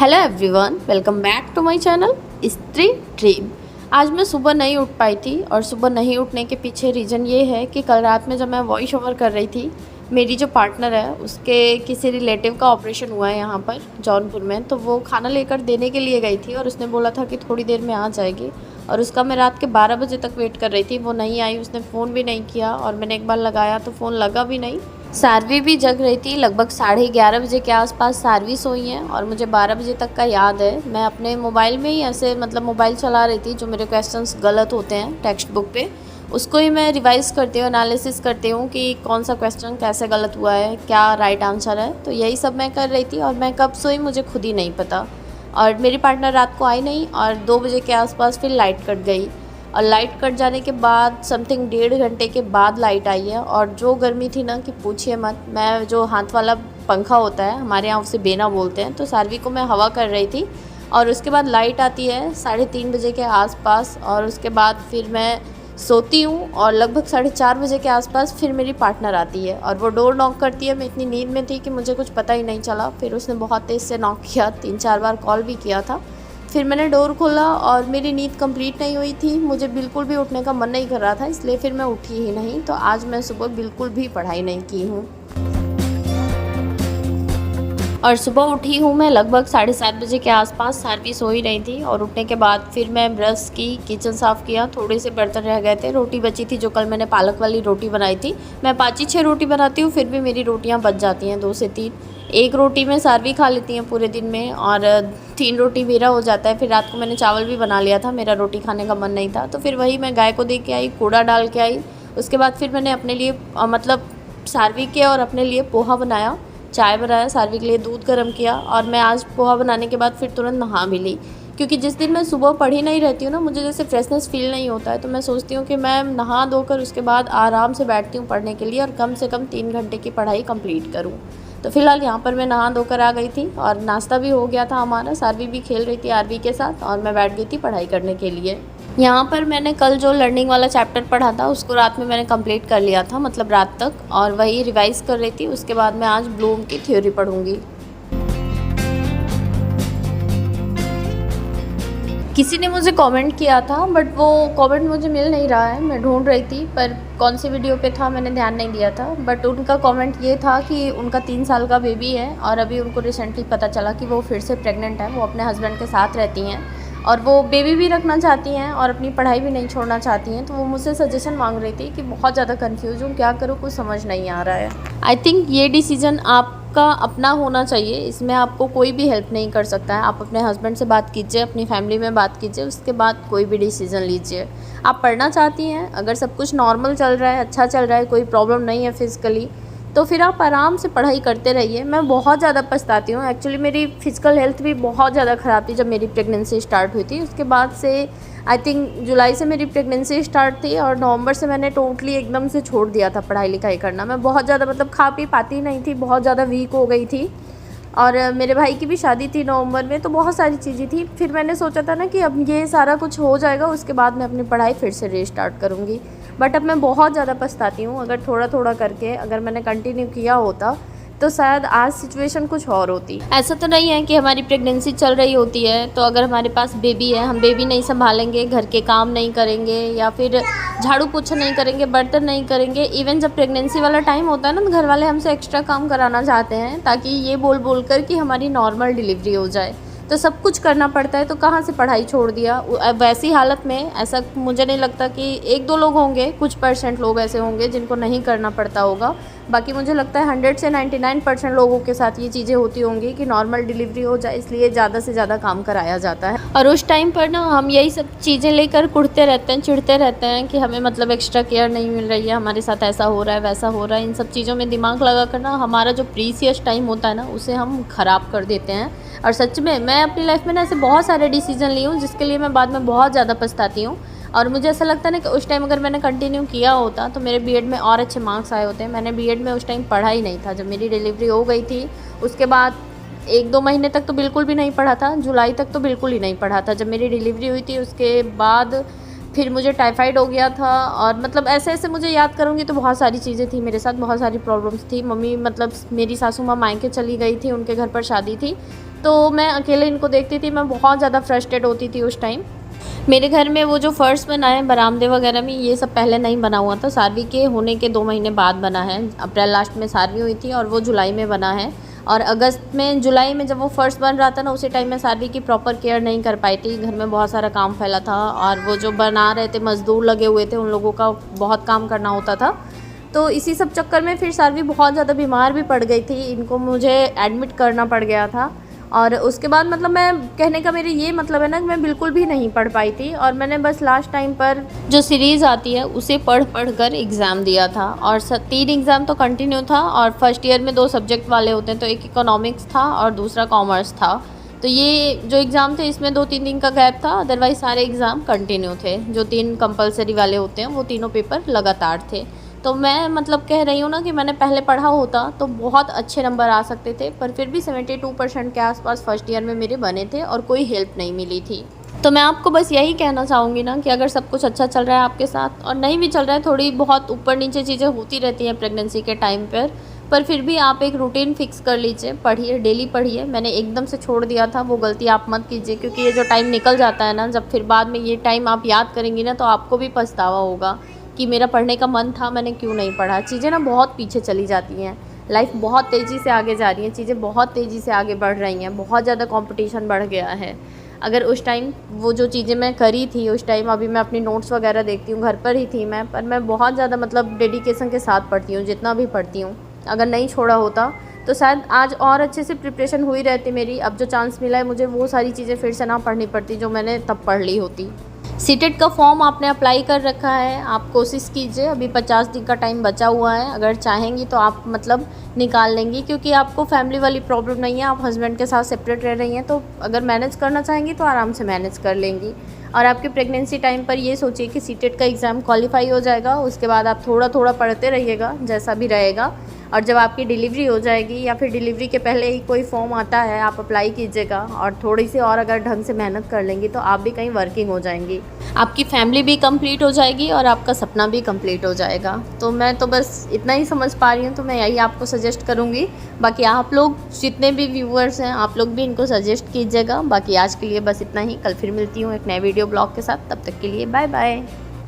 Hello everyone, welcome back to my channel Stree dream. आज मैं सुबह नहीं उठ पाई थी और सुबह नहीं उठने के पीछे रीज़न ये है कि कल रात में जब मैं वॉइस ओवर कर रही थी, मेरी जो पार्टनर है उसके किसी रिलेटिव का ऑपरेशन हुआ है यहाँ पर जौनपुर में। तो वो खाना लेकर देने के लिए गई थी और उसने बोला था कि थोड़ी देर में आ जाएगी, और उसका मैं रात के 12 बजे तक वेट कर रही थी। वो नहीं आई, उसने फ़ोन भी नहीं किया और मैंने एक बार लगाया तो फ़ोन लगा भी नहीं। सारवी भी जग रही थी, लगभग 11:30 बजे के आसपास सारवी सोई हैं और मुझे 12 बजे तक का याद है। मैं अपने मोबाइल में ही ऐसे मोबाइल चला रही थी, जो मेरे क्वेश्चंस गलत होते हैं टेक्स्ट बुक पे उसको ही मैं रिवाइज़ करती हूँ, एनालिसिस करती हूँ कि कौन सा क्वेश्चन कैसे गलत हुआ है, क्या राइट आंसर है। तो यही सब मैं कर रही थी और मैं कब सोई मुझे खुद ही नहीं पता। और मेरी पार्टनर रात को आई नहीं और 2 बजे के आसपास फिर लाइट कट गई, और लाइट कट जाने के बाद समथिंग 1.5 घंटे के बाद लाइट आई है। और जो गर्मी थी ना कि पूछिए मत। मैं जो हाथ वाला पंखा होता है, हमारे यहाँ उसे बेना बोलते हैं, तो सारवी को मैं हवा कर रही थी। और उसके बाद लाइट आती है 3:30 बजे के आसपास, और उसके बाद फिर मैं सोती हूँ और लगभग 4:30 बजे के आसपास फिर मेरी पार्टनर आती है और वो डोर नॉक करती है। मैं इतनी नींद में थी कि मुझे कुछ पता ही नहीं चला। फिर उसने बहुत तेज़ से नॉक किया, 3-4 बार कॉल भी किया था। फिर मैंने डोर खोला और मेरी नींद कंप्लीट नहीं हुई थी, मुझे बिल्कुल भी उठने का मन नहीं कर रहा था, इसलिए फिर मैं उठी ही नहीं। तो आज मैं सुबह बिल्कुल भी पढ़ाई नहीं की हूँ। और सुबह उठी हूँ मैं लगभग 7:30 बजे के आसपास। सारवी सो ही रही थी और उठने के बाद फिर मैं ब्रश की, किचन साफ़ किया, थोड़े से बर्तन रह गए थे, रोटी बची थी जो कल मैंने पालक वाली रोटी बनाई थी। मैं 5-6 रोटी बनाती हूँ, फिर भी मेरी रोटियाँ बच जाती हैं 2 से 3। एक रोटी में सारवी खा लेती हैं पूरे दिन में और 3 रोटी मेरा हो जाता है। फिर रात को मैंने चावल भी बना लिया था, मेरा रोटी खाने का मन नहीं था, तो फिर वही मैं गाय को दे के आई, कूड़ा डाल के आई। उसके बाद फिर मैंने अपने लिए सारवी के और अपने लिए पोहा बनाया, चाय बनाया, सारवी के लिए दूध गर्म किया। और मैं आज पोहा बनाने के बाद फिर तुरंत नहा भी ली, क्योंकि जिस दिन मैं सुबह पढ़ी नहीं रहती हूँ ना, मुझे जैसे फ्रेशनेस फील नहीं होता है। तो मैं सोचती हूँ कि मैं नहा धोकर उसके बाद आराम से बैठती हूँ पढ़ने के लिए और कम से कम 3 घंटे की पढ़ाई कंप्लीट करूँ। तो फिलहाल यहाँ पर मैं नहा धोकर आ गई थी और नाश्ता भी हो गया था हमारा। सारवी भी खेल रही थी आरवी के साथ और मैं बैठ गई थी पढ़ाई करने के लिए। यहाँ पर मैंने कल जो लर्निंग वाला चैप्टर पढ़ा था उसको रात में मैंने कंप्लीट कर लिया था, रात तक, और वही रिवाइज़ कर रही थी। उसके बाद मैं आज ब्लूम की थ्योरी पढ़ूंगी। किसी ने मुझे कमेंट किया था, बट वो कमेंट मुझे मिल नहीं रहा है, मैं ढूंढ रही थी, पर कौन सी वीडियो पे था मैंने ध्यान नहीं दिया था। बट उनका कमेंट ये था कि उनका 3 साल का बेबी है और अभी उनको रिसेंटली पता चला कि वो फिर से प्रेग्नेंट है। वो अपने हस्बैंड के साथ रहती हैं और वो बेबी भी रखना चाहती हैं और अपनी पढ़ाई भी नहीं छोड़ना चाहती हैं। तो वो मुझसे सजेशन मांग रही थी कि बहुत ज़्यादा कंफ्यूज हूँ, क्या करूँ, कुछ समझ नहीं आ रहा है। आई थिंक ये डिसीजन आपका अपना होना चाहिए, इसमें आपको कोई भी हेल्प नहीं कर सकता है। आप अपने हस्बैंड से बात कीजिए, अपनी फैमिली में बात कीजिए, उसके बाद कोई भी डिसीज़न लीजिए। आप पढ़ना चाहती हैं, अगर सब कुछ नॉर्मल चल रहा है, अच्छा चल रहा है, कोई प्रॉब्लम नहीं है फिज़िकली, तो फिर आप आराम से पढ़ाई करते रहिए। मैं बहुत ज़्यादा पछताती हूँ, एक्चुअली मेरी फ़िज़िकल हेल्थ भी बहुत ज़्यादा ख़राब थी जब मेरी प्रेगनेंसी स्टार्ट हुई थी। उसके बाद से आई थिंक जुलाई से मेरी प्रेगनेंसी स्टार्ट थी और नवंबर से मैंने टोटली एकदम से छोड़ दिया था पढ़ाई लिखाई करना। मैं बहुत ज़्यादा खा पी पाती नहीं थी, बहुत ज़्यादा वीक हो गई थी। और मेरे भाई की भी शादी थी नवंबर में, तो बहुत सारी चीज़ें थी। फिर मैंने सोचा था ना कि अब ये सारा कुछ हो जाएगा, उसके बाद मैं अपनी पढ़ाई फिर से रीस्टार्ट करूँगी। बट अब मैं बहुत ज़्यादा पछताती हूँ। अगर थोड़ा थोड़ा करके अगर मैंने कंटिन्यू किया होता तो शायद आज सिचुएशन कुछ और होती। ऐसा तो नहीं है कि हमारी प्रेगनेंसी चल रही होती है तो अगर हमारे पास बेबी है, हम बेबी नहीं संभालेंगे, घर के काम नहीं करेंगे या फिर झाड़ू पोछा नहीं करेंगे, बर्तन नहीं करेंगे। इवन जब प्रेगनेंसी वाला टाइम होता है ना, तो घर वाले हमसे एक्स्ट्रा काम कराना चाहते हैं ताकि ये बोल बोल कर कि हमारी नॉर्मल डिलीवरी हो जाए। तो सब कुछ करना पड़ता है, तो कहाँ से पढ़ाई छोड़ दिया। वैसी हालत में ऐसा मुझे नहीं लगता कि 1-2 लोग होंगे, कुछ % लोग ऐसे होंगे जिनको नहीं करना पड़ता होगा। बाकी मुझे लगता है 100 से 99% लोगों के साथ ये चीज़ें होती होंगी कि नॉर्मल डिलीवरी हो जाए, इसलिए ज़्यादा से ज़्यादा काम कराया जाता है। और उस टाइम पर ना हम यही सब चीज़ें लेकर कुढ़ते रहते हैं, चिढ़ते रहते हैं कि हमें एक्स्ट्रा केयर नहीं मिल रही है, हमारे साथ ऐसा हो रहा है, वैसा हो रहा है। इन सब चीज़ों में दिमाग लगा कर ना हमारा जो प्रीसियस टाइम होता है ना, उसे हम ख़राब कर देते हैं। और सच में मैं अपनी लाइफ में ना ऐसे बहुत सारे डिसीजन ली हूँ जिसके लिए मैं बाद में बहुत ज़्यादा पछताती हूँ। और मुझे ऐसा लगता है ना कि उस टाइम अगर मैंने कंटिन्यू किया होता तो मेरे बीएड में और अच्छे मार्क्स आए होते। मैंने बीएड में उस टाइम पढ़ा ही नहीं था। जब मेरी डिलीवरी हो गई थी उसके बाद 1-2 महीने तक तो बिल्कुल भी नहीं पढ़ा था, जुलाई तक तो बिल्कुल ही नहीं पढ़ा था। जब मेरी डिलीवरी हुई थी उसके बाद फिर मुझे टाइफाइड हो गया था, और मतलब ऐसे ऐसे मुझे याद करूँगी तो बहुत सारी चीज़ें थी मेरे साथ, बहुत सारी प्रॉब्लम्स थी। मम्मी मतलब मेरी सासू माँ मायके चली गई थी, उनके घर पर शादी थी, तो मैं अकेले इनको देखती थी। मैं बहुत ज़्यादा फ्रस्ट्रेट होती थी उस टाइम। मेरे घर में वो जो फ़र्श बना है बरामदे वगैरह में, ये सब पहले नहीं बना हुआ था। सारवी के होने के 2 महीने बाद बना है। अप्रैल लास्ट में सारवी हुई थी और वो जुलाई में बना है। और अगस्त में, जुलाई में जब वो फ़र्श बन रहा था ना, उसी टाइम मैं सारवी की प्रॉपर केयर नहीं कर पाई थी। घर में बहुत सारा काम फैला था और वो जो बना रहे थे मज़दूर लगे हुए थे, उन लोगों का बहुत काम करना होता था। तो इसी सब चक्कर में फिर सारवी बहुत ज़्यादा बीमार भी पड़ गई थी। इनको मुझे एडमिट करना पड़ गया था। और उसके बाद मतलब मैं कहने का मेरे ये मतलब है ना कि मैं बिल्कुल भी नहीं पढ़ पाई थी, और मैंने बस लास्ट टाइम पर जो सीरीज़ आती है उसे पढ़ कर एग्ज़ाम दिया था। और 3 एग्ज़ाम तो कंटिन्यू था, और फर्स्ट ईयर में 2 सब्जेक्ट वाले होते हैं, तो एक इकोनॉमिक्स था और दूसरा कॉमर्स था। तो ये जो एग्ज़ाम थे इसमें 2-3 दिन का गैप था, अदरवाइज़ सारे एग्ज़ाम कंटिन्यू थे। जो 3 कंपलसरी वाले होते हैं वो तीनों पेपर लगातार थे। तो मैं मतलब कह रही हूँ ना कि मैंने पहले पढ़ा होता तो बहुत अच्छे नंबर आ सकते थे, पर फिर भी 72% के आसपास फर्स्ट ईयर में मेरे बने थे और कोई हेल्प नहीं मिली थी। तो मैं आपको बस यही कहना चाहूँगी ना कि अगर सब कुछ अच्छा चल रहा है आपके साथ, और नहीं भी चल रहा है, थोड़ी बहुत ऊपर नीचे चीज़ें होती रहती हैं प्रेगनेंसी के टाइम पर फिर भी आप एक रूटीन फिक्स कर लीजिए, पढ़िए, डेली पढ़िए। मैंने एकदम से छोड़ दिया था, वो गलती आप मत कीजिए, क्योंकि ये जो टाइम निकल जाता है ना, जब फिर बाद में ये टाइम आप याद करेंगी ना, तो आपको भी पछतावा होगा कि मेरा पढ़ने का मन था, मैंने क्यों नहीं पढ़ा। चीज़ें ना बहुत पीछे चली जाती हैं, लाइफ बहुत तेज़ी से आगे जा रही है, चीज़ें बहुत तेज़ी से आगे बढ़ रही हैं, बहुत ज़्यादा कंपटीशन बढ़ गया है। अगर उस टाइम वो जो चीज़ें मैं करी थी उस टाइम, अभी मैं अपनी नोट्स वगैरह देखती हूँ, घर पर ही थी मैं, पर मैं बहुत ज़्यादा मतलब डेडिकेशन के साथ पढ़ती हूँ, जितना भी पढ़ती हूँ। अगर नहीं छोड़ा होता तो शायद आज और अच्छे से प्रिपरेशन हुई रहती मेरी। अब जो चांस मिला है मुझे, वो सारी चीज़ें फिर से ना पढ़नी पड़ती जो मैंने तब पढ़ ली होती। सीटेट का फॉर्म आपने अप्लाई कर रखा है, आप कोशिश कीजिए, अभी 50 दिन का टाइम बचा हुआ है। अगर चाहेंगी तो आप मतलब निकाल लेंगी, क्योंकि आपको फैमिली वाली प्रॉब्लम नहीं है, आप हस्बैंड के साथ सेपरेट रह रही हैं, तो अगर मैनेज करना चाहेंगी तो आराम से मैनेज कर लेंगी। और आपके प्रेगनेंसी टाइम पर ये सोचिए कि सीटेट का एग्ज़ाम क्वालिफाई हो जाएगा, उसके बाद आप थोड़ा थोड़ा पढ़ते रहिएगा जैसा भी रहेगा। और जब आपकी डिलीवरी हो जाएगी या फिर डिलीवरी के पहले ही कोई फॉर्म आता है, आप अप्लाई कीजिएगा, और थोड़ी सी और अगर ढंग से मेहनत कर लेंगी तो आप भी कहीं वर्किंग हो जाएंगी, आपकी फैमिली भी कंप्लीट हो जाएगी और आपका सपना भी कंप्लीट हो जाएगा। तो मैं तो बस इतना ही समझ पा रही हूँ, तो मैं यही आपको सजेस्ट करूँगी। बाकी आप लोग जितने भी व्यूअर्स हैं, आप लोग भी इनको सजेस्ट कीजिएगा। बाकी आज के लिए बस इतना ही, कल फिर मिलती हूँ एक नए वीडियो ब्लॉग के साथ, तब तक के लिए बाय बाय।